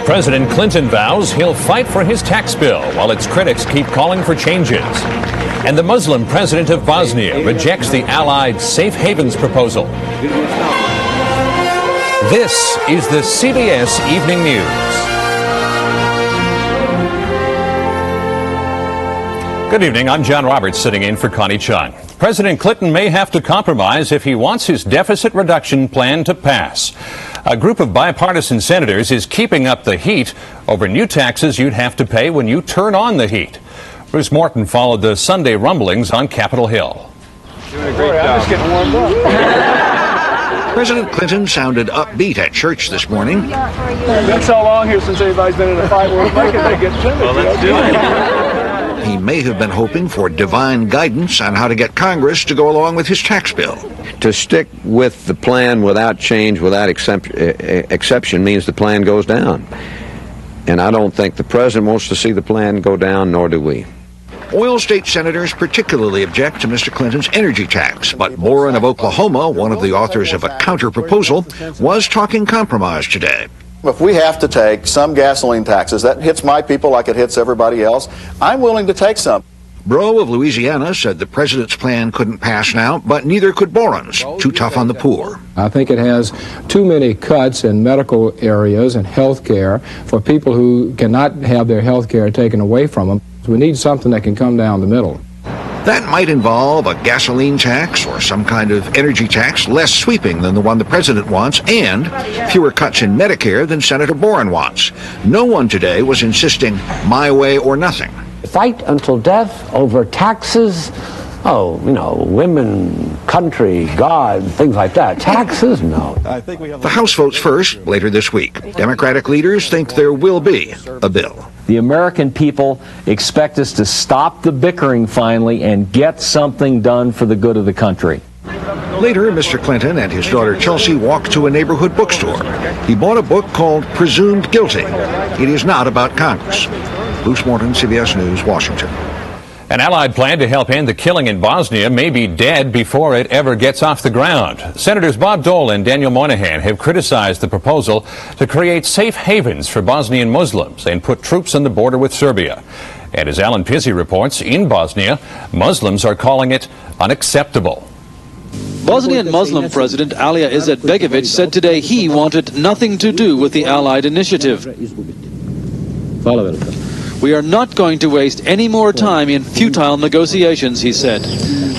President Clinton vows he'll fight for his tax bill while its critics keep calling for changes. And the Muslim president of Bosnia rejects the Allied safe havens proposal. This is the CBS Evening News. Good evening. I'm John Roberts sitting in for Connie Chung. President Clinton may have to compromise if he wants his deficit reduction plan to pass. A group of bipartisan senators is keeping up the heat over new taxes you'd have to pay when you turn on the heat. Bruce Morton followed the Sunday rumblings on Capitol Hill. Doing a great job. I'm just getting warmed up. President Clinton sounded upbeat at church this morning. It's been so long here since everybody's been in a fight-word bucket, they get timid. Well, let's do it. He may have been hoping for divine guidance on how to get Congress to go along with his tax bill. To stick with the plan without change, without exception, means the plan goes down. And I don't think the president wants to see the plan go down, nor do we. Oil state senators particularly object to Mr. Clinton's energy tax, but Warren of Oklahoma, one of the authors of a counter-proposal, was talking compromise today. If we have to take some gasoline taxes, that hits my people like it hits everybody else, I'm willing to take some. Bro of Louisiana said the president's plan couldn't pass now, but neither could Boren's, too tough on the poor. I think it has too many cuts in medical areas and health care for people who cannot have their health care taken away from them. We need something that can come down the middle. That might involve a gasoline tax or some kind of energy tax less sweeping than the one the president wants, and fewer cuts in Medicare than Senator Boren wants. No one today was insisting my way or nothing. Fight until death over taxes. Oh, women, country, God, things like that. Taxes? No. The House votes first later this week. Democratic leaders think there will be a bill. The American people expect us to stop the bickering finally and get something done for the good of the country. Later, Mr. Clinton and his daughter Chelsea walked to a neighborhood bookstore. He bought a book called Presumed Guilty. It is not about Congress. Bruce Morton, CBS News, Washington. An Allied plan to help end the killing in Bosnia may be dead before it ever gets off the ground. Senators Bob Dole and Daniel Moynihan have criticized the proposal to create safe havens for Bosnian Muslims and put troops on the border with Serbia. And as Alan Pizzi reports, in Bosnia, Muslims are calling it unacceptable. Bosnian Muslim President Alija Izetbegovic said today he wanted nothing to do with the Allied initiative. We are not going to waste any more time in futile negotiations, he said.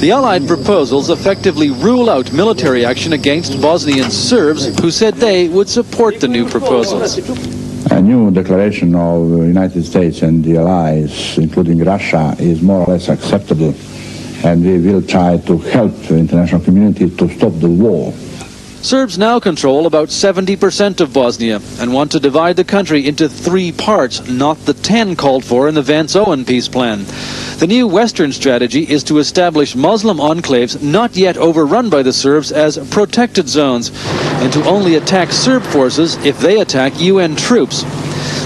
The Allied proposals effectively rule out military action against Bosnian Serbs, who said they would support the new proposals. A new declaration of the United States and the allies, including Russia, is more or less acceptable, and we will try to help the international community to stop the war. Serbs now control about 70% of Bosnia and want to divide the country into 3 parts, not the 10 called for in the Vance-Owen peace plan. The new Western strategy is to establish Muslim enclaves not yet overrun by the Serbs as protected zones, and to only attack Serb forces if they attack UN troops.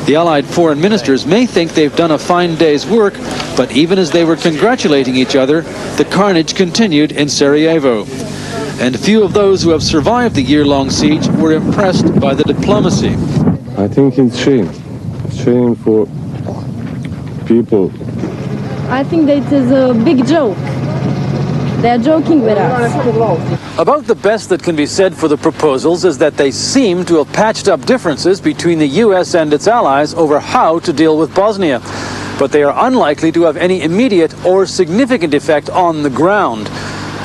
The Allied foreign ministers may think they've done a fine day's work, but even as they were congratulating each other, the carnage continued in Sarajevo. And few of those who have survived the year-long siege were impressed by the diplomacy. I think it's shame. It's shame for people. I think that it is a big joke. They're joking with us. About the best that can be said for the proposals is that they seem to have patched up differences between the U.S. and its allies over how to deal with Bosnia. But they are unlikely to have any immediate or significant effect on the ground.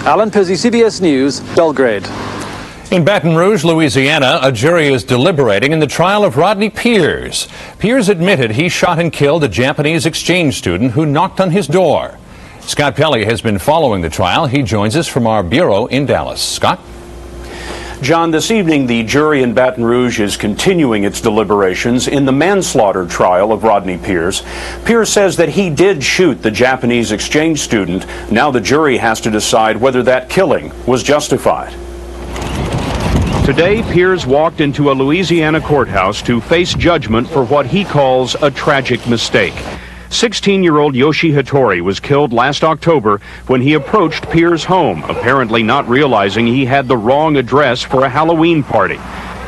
Alan Pizzi, CBS News, Belgrade. In Baton Rouge, Louisiana, a jury is deliberating in the trial of Rodney Pierce. Pierce admitted he shot and killed a Japanese exchange student who knocked on his door. Scott Pelley has been following the trial. He joins us from our bureau in Dallas. Scott? John, this evening the jury in Baton Rouge is continuing its deliberations in the manslaughter trial of Rodney Pierce. Pierce says that he did shoot the Japanese exchange student. Now the jury has to decide whether that killing was justified. Today, Pierce walked into a Louisiana courthouse to face judgment for what he calls a tragic mistake. 16-year-old Yoshi Hattori was killed last October when he approached Pierce's home, apparently not realizing he had the wrong address for a Halloween party.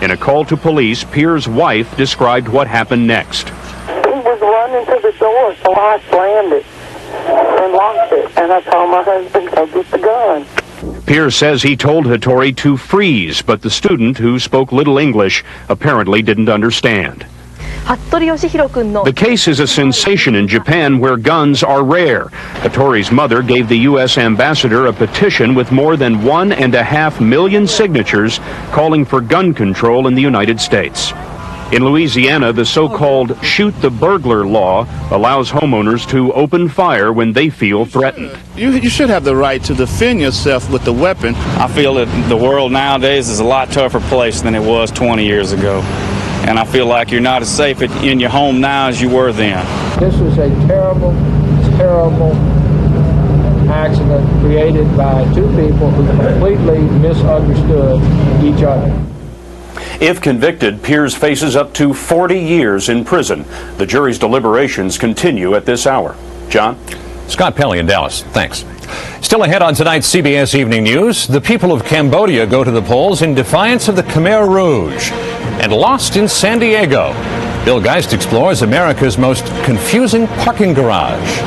In a call to police, Pierre's wife described what happened next. He was running to the door, so I slammed it and locked it. And I told my husband, go get the gun. Pierre says he told Hattori to freeze, but the student, who spoke little English, apparently didn't understand. The case is a sensation in Japan, where guns are rare. Hattori's mother gave the U.S. ambassador a petition with more than 1.5 million signatures calling for gun control in the United States. In Louisiana, the so-called shoot the burglar law allows homeowners to open fire when they feel threatened. You should have the right to defend yourself with the weapon. I feel that the world nowadays is a lot tougher place than it was 20 years ago. And I feel like you're not as safe in your home now as you were then. This was a terrible, terrible accident created by two people who completely misunderstood each other. If convicted, Pierce faces up to 40 years in prison. The jury's deliberations continue at this hour. John? Scott Pelley in Dallas. Thanks. Still ahead on tonight's CBS Evening News, the people of Cambodia go to the polls in defiance of the Khmer Rouge. And lost in San Diego, Bill Geist explores America's most confusing parking garage.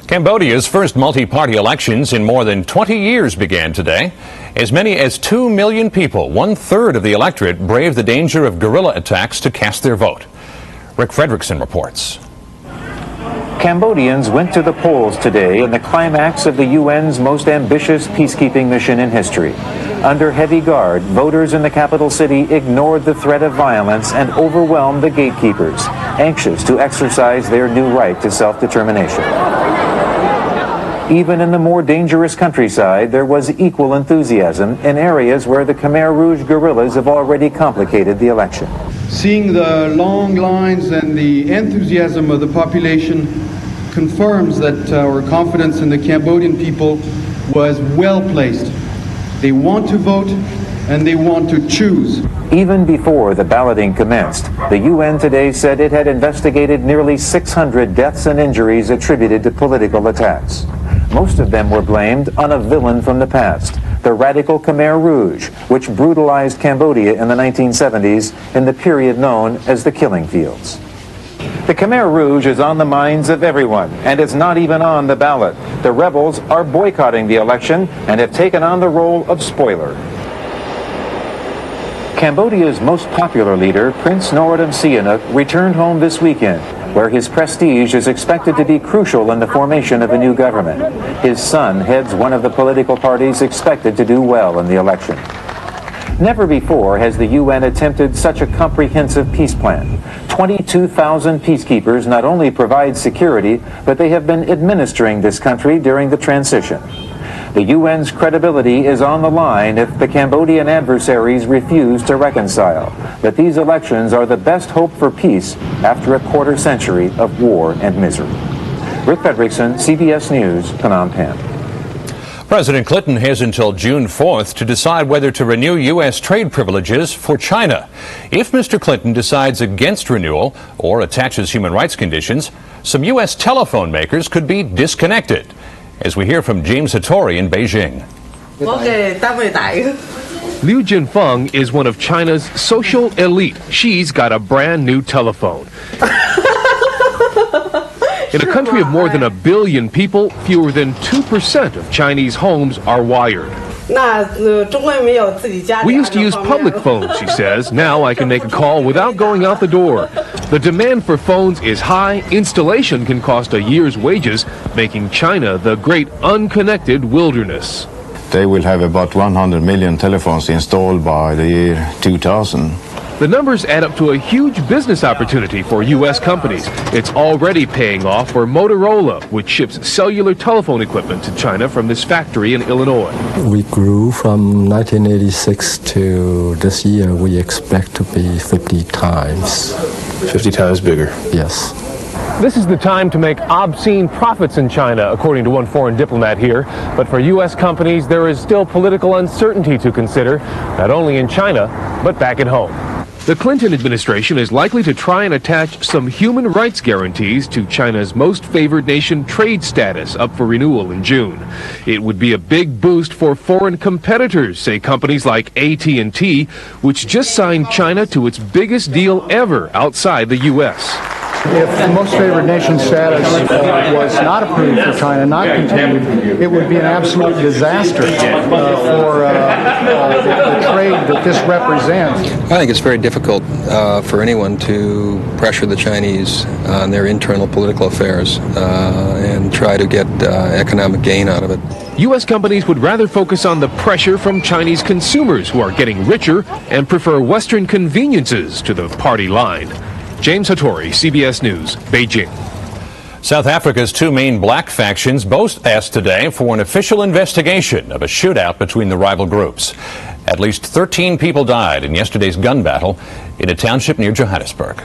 Cambodia's first multi-party elections in more than 20 years began today. As many as 2 million people, 1/3 of the electorate, braved the danger of guerrilla attacks to cast their vote. Rick Fredrickson reports. Cambodians went to the polls today in the climax of the UN's most ambitious peacekeeping mission in history. Under heavy guard, voters in the capital city ignored the threat of violence and overwhelmed the gatekeepers, anxious to exercise their new right to self-determination. Even in the more dangerous countryside, there was equal enthusiasm in areas where the Khmer Rouge guerrillas have already complicated the election. Seeing the long lines and the enthusiasm of the population confirms that our confidence in the Cambodian people was well placed. They want to vote and they want to choose. Even before the balloting commenced, the UN today said it had investigated nearly 600 deaths and injuries attributed to political attacks. Most of them were blamed on a villain from the past, the radical Khmer Rouge, which brutalized Cambodia in the 1970s in the period known as the Killing Fields. The Khmer Rouge is on the minds of everyone, and it's not even on the ballot. The rebels are boycotting the election and have taken on the role of spoiler. Cambodia's most popular leader, Prince Norodom Sihanouk, returned home this weekend, where his prestige is expected to be crucial in the formation of a new government. His son heads one of the political parties expected to do well in the election. Never before has the UN attempted such a comprehensive peace plan. 22,000 peacekeepers not only provide security, but they have been administering this country during the transition. The UN's credibility is on the line if the Cambodian adversaries refuse to reconcile. But these elections are the best hope for peace after a quarter century of war and misery. Rick Fredrickson, CBS News, Phnom Penh. President Clinton has until June 4th to decide whether to renew U.S. trade privileges for China. If Mr. Clinton decides against renewal or attaches human rights conditions, some U.S. telephone makers could be disconnected. As we hear from James Hattori in Beijing. Liu Jinfeng is one of China's social elite. She's got a brand new telephone. In a country of more than 1 billion people, fewer than 2% of Chinese homes are wired. We used to use public phones, she says. Now I can make a call without going out the door. The demand for phones is high. Installation can cost a year's wages, making China the great unconnected wilderness. They will have about 100 million telephones installed by the year 2000. The numbers add up to a huge business opportunity for U.S. companies. It's already paying off for Motorola, which ships cellular telephone equipment to China from this factory in Illinois. We grew from 1986 to this year. We expect to be 50 times. 50 times bigger. Yes. This is the time to make obscene profits in China, according to one foreign diplomat here. But for U.S. companies, there is still political uncertainty to consider, not only in China, but back at home. The Clinton administration is likely to try and attach some human rights guarantees to China's most favored nation trade status up for renewal in June. It would be a big boost for foreign competitors, say companies like AT&T, which just signed China to its biggest deal ever outside the U.S. If the most favored nation status was not approved for China, not continued, it would be an absolute disaster for the trade that this represents. I think it's very difficult for anyone to pressure the Chinese on their internal political affairs and try to get economic gain out of it. U.S. companies would rather focus on the pressure from Chinese consumers who are getting richer and prefer Western conveniences to the party line. James Hattori, CBS News, Beijing. South Africa's two main black factions both asked today for an official investigation of a shootout between the rival groups. At least 13 people died in yesterday's gun battle in a township near Johannesburg.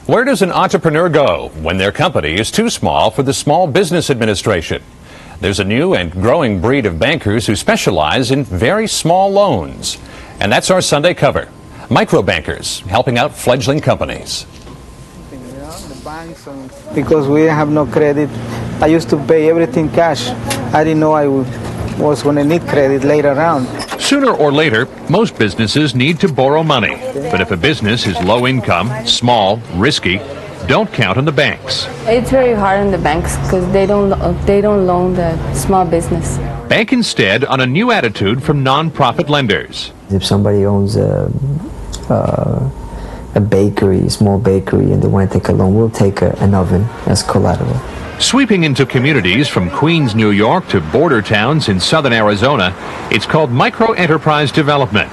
Where does an entrepreneur go when their company is too small for the Small Business Administration? There's a new and growing breed of bankers who specialize in very small loans. And that's our Sunday cover. Microbankers helping out fledgling companies. Because we have no credit, I used to pay everything cash. I didn't know I was going to need credit later on. Sooner or later, most businesses need to borrow money. But if a business is low income, small, risky, don't count on the banks. It's very hard on the banks because they don't loan the small business. Bank instead on a new attitude from nonprofit lenders. If somebody owns a bakery, small bakery, and they want to take a loan, we'll take an oven as collateral. Sweeping into communities from Queens, New York to border towns in southern Arizona, it's called micro-enterprise development.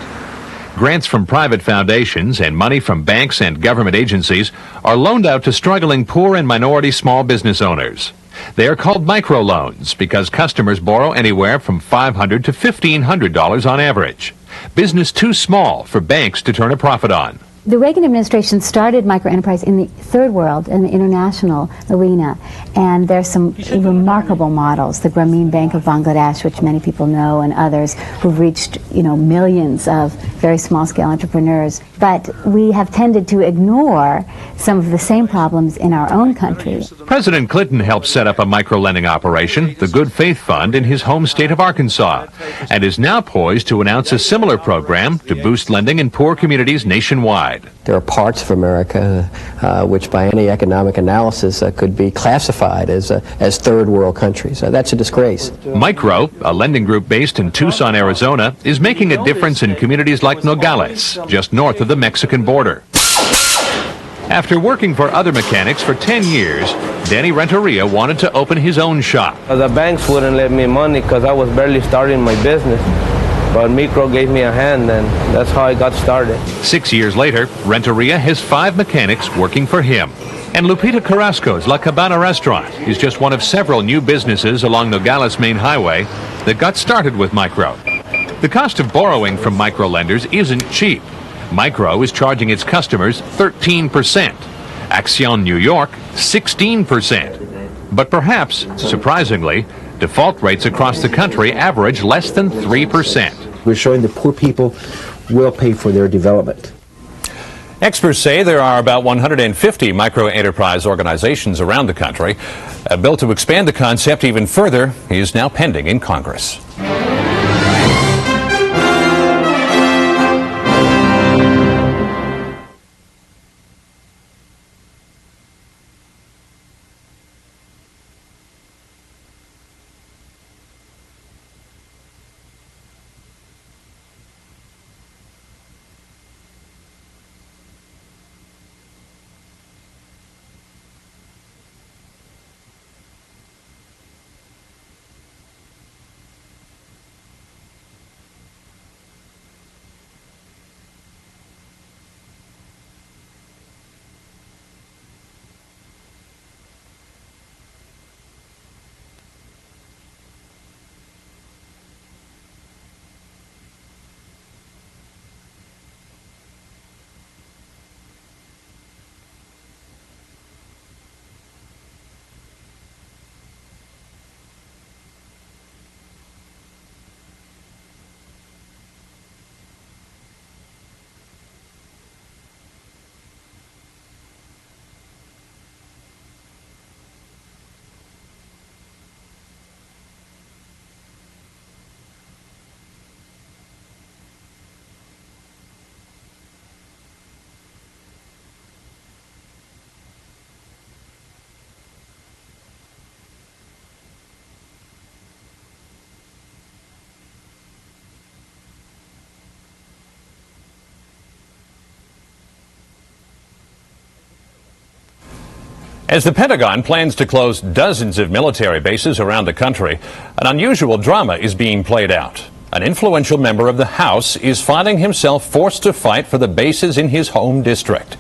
Grants from private foundations and money from banks and government agencies are loaned out to struggling poor and minority small business owners. They are called microloans because customers borrow anywhere from $500 to $1,500 on average. Business too small for banks to turn a profit on. The Reagan administration started microenterprise in the third world, in the international arena, and there's some remarkable models. The Grameen Bank of Bangladesh, which many people know, and others who've reached, millions of very small-scale entrepreneurs. But we have tended to ignore some of the same problems in our own country. President Clinton helped set up a micro-lending operation, the Good Faith Fund, in his home state of Arkansas, and is now poised to announce a similar program to boost lending in poor communities nationwide. There are parts of America which by any economic analysis could be classified as third world countries. That's a disgrace. Micro, a lending group based in Tucson, Arizona, is making a difference in communities like Nogales, just north of the Mexican border. After working for other mechanics for 10 years, Danny Renteria wanted to open his own shop. The banks wouldn't lend me money because I was barely starting my business. But Micro gave me a hand, and that's how I got started. 6 years later, Renteria has 5 mechanics working for him. And Lupita Carrasco's La Cabana restaurant is just one of several new businesses along Nogales Main Highway that got started with Micro. The cost of borrowing from micro lenders isn't cheap. Micro is charging its customers 13%. Axion New York, 16%. But perhaps, surprisingly, default rates across the country average less than 3%. We're showing that poor people will pay for their development. Experts say there are about 150 micro-enterprise organizations around the country. A bill to expand the concept even further is now pending in Congress. As the Pentagon plans to close dozens of military bases around the country, an unusual drama is being played out. An influential member of the House is finding himself forced to fight for the bases in his home district.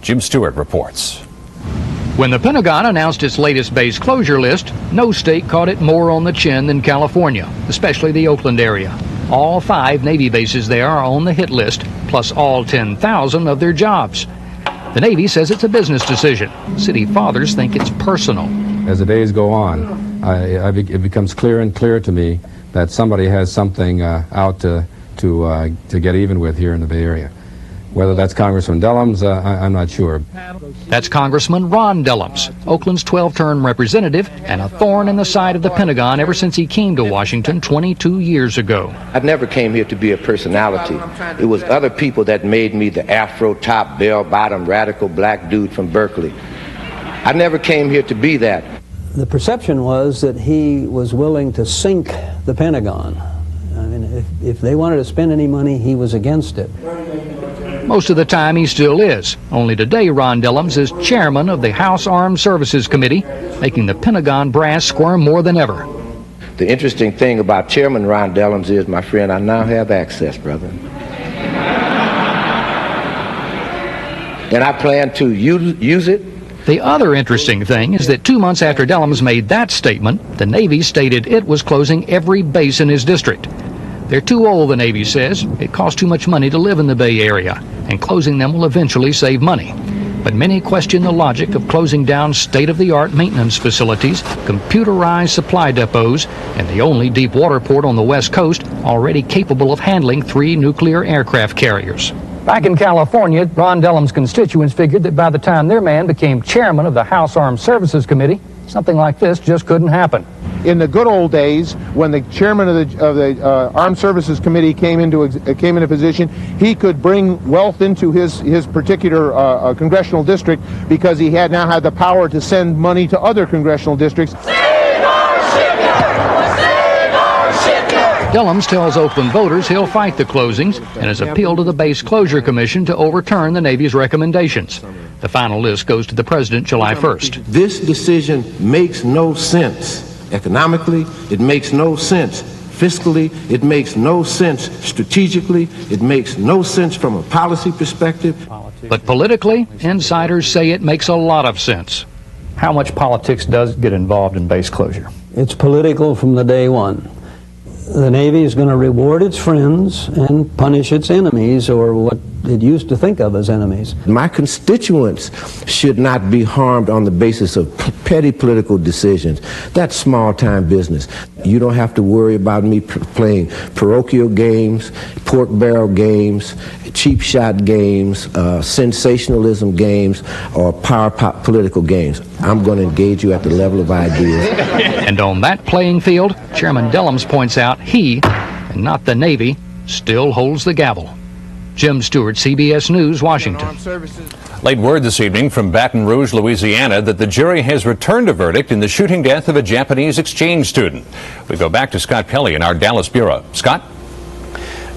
Jim Stewart reports. When the Pentagon announced its latest base closure list, no state caught it more on the chin than California, especially the Oakland area. All 5 Navy bases there are on the hit list, plus all 10,000 of their jobs. The Navy says it's a business decision. City fathers think it's personal. As the days go on, it becomes clearer and clearer to me that somebody has something out to get even with here in the Bay Area. Whether that's Congressman Dellums, I'm not sure. That's Congressman Ron Dellums, Oakland's 12-term representative and a thorn in the side of the Pentagon ever since he came to Washington 22 years ago. I never came here to be a personality. It was other people that made me the afro top, bell-bottom, radical black dude from Berkeley. I never came here to be that. The perception was that he was willing to sink the Pentagon. I mean, if they wanted to spend any money, he was against it. Most of the time he still is. Only today Ron Dellums is chairman of the House Armed Services Committee, making the Pentagon brass squirm more than ever. The interesting thing about Chairman Ron Dellums is, my friend, I now have access, brother. And I plan to use it. The other interesting thing is that 2 months after Dellums made that statement, the Navy stated it was closing every base in his district. They're too old, the Navy says. It costs too much money to live in the Bay Area, and closing them will eventually save money. But many question the logic of closing down state-of-the-art maintenance facilities, computerized supply depots, and the only deep water port on the West Coast already capable of handling 3 nuclear aircraft carriers. Back in California, Ron Dellums' constituents figured that by the time their man became chairman of the House Armed Services Committee, something like this just couldn't happen. In the good old days, when the chairman of the Armed Services Committee came into position, he could bring wealth into his particular congressional district because he now had the power to send money to other congressional districts. Dellums tells Oakland voters he'll fight the closings and has appealed to the Base Closure Commission to overturn the Navy's recommendations. The final list goes to the president July 1st. This decision makes no sense. Economically, it makes no sense. Fiscally, it makes no sense. Strategically, it makes no sense from a policy perspective. But politically, insiders say it makes a lot of sense. How much politics does get involved in base closure? It's political from the day one. The Navy is going to reward its friends and punish its enemies, or what it used to think of as enemies. My constituents should not be harmed on the basis of petty political decisions. That's small-time business. You don't have to worry about me playing parochial games, pork barrel games, cheap shot games, sensationalism games, or power pop political games. I'm going to engage you at the level of ideas. And on that playing field, Chairman Dellums points out he, and not the Navy, still holds the gavel. Jim Stewart, CBS News, Washington. Late word this evening from Baton Rouge, Louisiana, that the jury has returned a verdict in the shooting death of a Japanese exchange student. We go back to Scott Pelley in our Dallas bureau. Scott?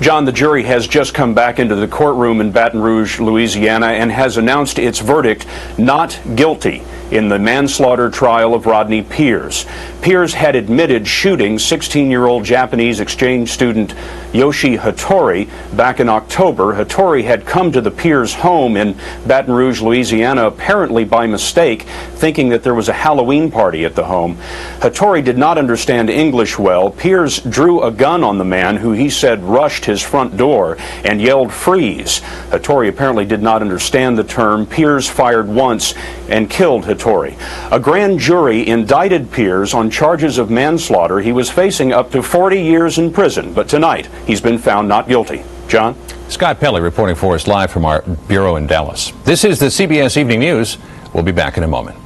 John, the jury has just come back into the courtroom in Baton Rouge, Louisiana, and has announced its verdict not guilty in the manslaughter trial of Rodney Pierce. Pierce had admitted shooting 16-year-old Japanese exchange student Yoshi Hattori back in October. Hattori had come to the Pierce home in Baton Rouge, Louisiana, apparently by mistake, thinking that there was a Halloween party at the home. Hattori did not understand English well. Pierce drew a gun on the man, who he said rushed his front door and yelled, "Freeze." Hattori apparently did not understand the term. Pierce fired once and killed Hattori. A grand jury indicted Pierce on charges of manslaughter. He was facing up to 40 years in prison, but tonight he's been found not guilty. John? Scott Pelley reporting for us live from our bureau in Dallas. This is the CBS Evening News. We'll be back in a moment.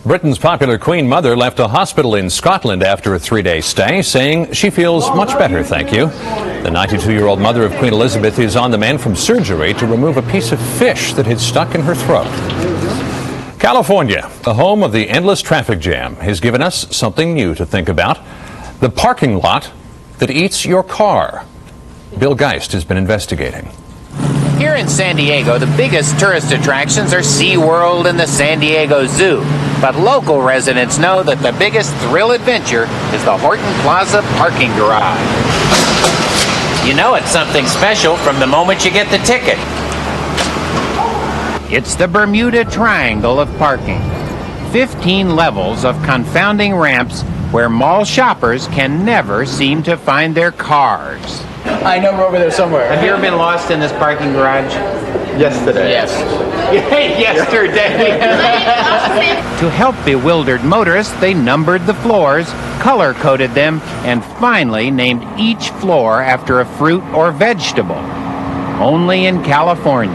Britain's popular Queen Mother left a hospital in Scotland after a 3-day stay, saying she feels much better, thank you. The 92-year-old mother of Queen Elizabeth is on the mend from surgery to remove a piece of fish that had stuck in her throat. California, the home of the endless traffic jam, has given us something new to think about. The parking lot that eats your car. Bill Geist has been investigating. Here in San Diego, the biggest tourist attractions are SeaWorld and the San Diego Zoo. But local residents know that the biggest thrill adventure is the Horton Plaza parking garage. You know it's something special from the moment you get the ticket. It's the Bermuda Triangle of parking. 15 levels of confounding ramps where mall shoppers can never seem to find their cars. I know we're over there somewhere. Have you ever been lost in this parking garage? Yesterday. Yes. Yesterday. To help bewildered motorists, they numbered the floors, color-coded them, and finally named each floor after a fruit or vegetable. Only in California.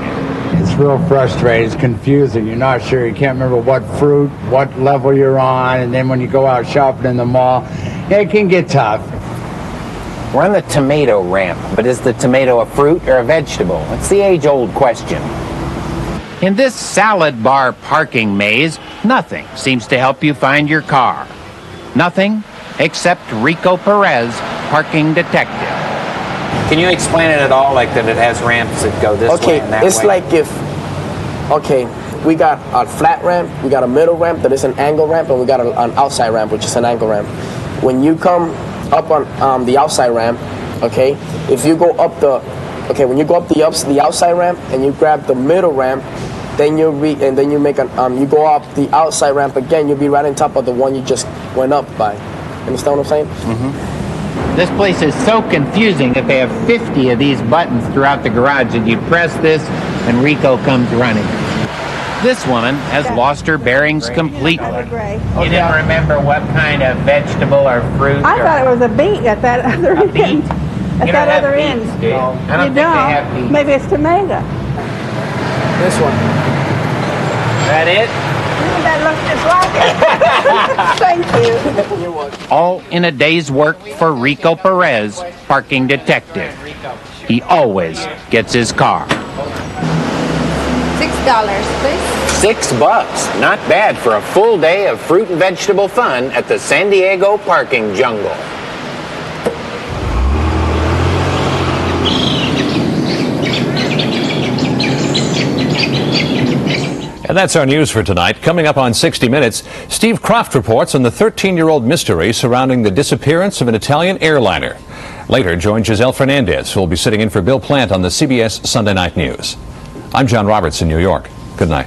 It's real frustrating. It's confusing. You're not sure. You can't remember what fruit, what level you're on, and then when you go out shopping in the mall, it can get tough. We're on the tomato ramp, but is the tomato a fruit or a vegetable? It's the age-old question. In this salad bar parking maze, nothing seems to help you find your car. Nothing except Rico Perez, parking detective. Can you explain it at all, like that it has ramps that go this way and that way? Okay, it's like if, we got a flat ramp, we got a middle ramp that is an angle ramp, and we got an outside ramp, which is an angle ramp. When you come up on the outside ramp, okay, if you go up when you go up the outside ramp and you grab the middle ramp, then you go up the outside ramp again, you'll be right on top of the one you just went up by. Understand what I'm saying? Mm-hmm. This place is so confusing that they have 50 of these buttons throughout the garage, and you press this and Rico comes running. This woman has lost her bearings completely. You didn't remember what kind of vegetable or fruit? I thought it was a beet at that other end. At that other end. Do you? I don't think they have beets. Maybe it's tomato. This one. That it? That looks just like it. Thank you. You're welcome. All in a day's work for Rico Perez, parking detective. He always gets his car. $6, please. $6. Not bad for a full day of fruit and vegetable fun at the San Diego parking jungle. And that's our news for tonight. Coming up on 60 Minutes, Steve Croft reports on the 13-year-old mystery surrounding the disappearance of an Italian airliner. Later, join Giselle Fernandez, who will be sitting in for Bill Plant on the CBS Sunday Night News. I'm John Roberts in New York. Good night.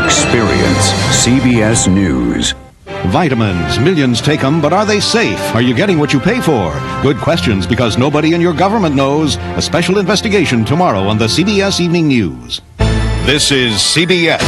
Experience CBS News. Vitamins. Millions take them, but are they safe? Are you getting what you pay for? Good questions, because nobody in your government knows. A special investigation tomorrow on the CBS Evening News. This is CBS.